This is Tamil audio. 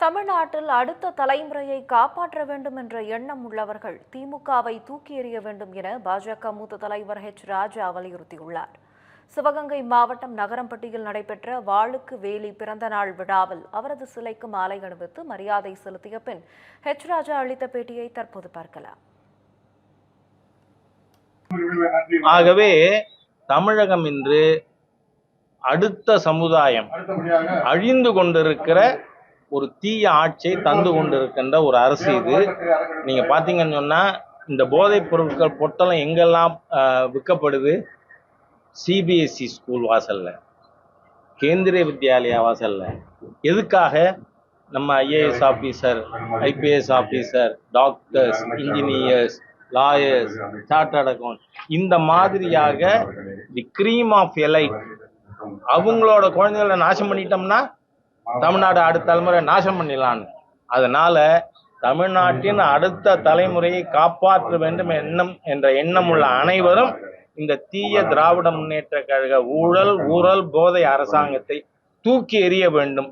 தமிழ்நாட்டில் அடுத்த தலைமுறையை காப்பாற்ற வேண்டும் என்ற எண்ணம் உள்ளவர்கள் திமுகவை தூக்கி எறிய வேண்டும் என பாஜக மூத்த தலைவர் ராஜா வலியுறுத்தியுள்ளார். சிவகங்கை மாவட்டம் நகரம்பட்டியில் நடைபெற்ற வாளுக்கு வேலி பிறந்தநாள் விழாவில் அவரது சிலைக்கு மாலை அணிவித்து மரியாதை செலுத்திய பின் ராஜா அளித்த பேட்டியை தற்போது பார்க்கலாம். ஆகவே தமிழகம் இன்று அடுத்த சமுதாயம் அழிந்து கொண்டிருக்கிற ஒரு தீய ஆட்சியை தந்து கொண்டிருக்கின்ற ஒரு அரசு இது. நீங்க பாத்தீங்கன்னு சொன்னா இந்த போதைப் பொருட்கள் பொட்டலம் எங்கெல்லாம் விற்கப்படுது? சிபிஎஸ்இ ஸ்கூல் வாசல்ல, கேந்திரிய வித்யாலயா வாசல்ல. எதுக்காக? நம்ம IAS officer, IPS officer, doctors, engineers, lawyers, chartered account, இந்த மாதிரியாக தி கிரீம் ஆஃப் எலைட் அவங்களோட குழந்தைகளை நாசம் பண்ணிட்டோம்னா தமிழ்நாடு அடுத்த தலைமுறை நாசம் பண்ணிடலான்னு. அதனால தமிழ்நாட்டின் அடுத்த தலைமுறையை காப்பாற்ற வேண்டும் என்ற எண்ணம் உள்ள அனைவரும் இந்த தீய திராவிட முன்னேற்ற கழக ஊழல் போதை அரசாங்கத்தை தூக்கி எறிய வேண்டும்.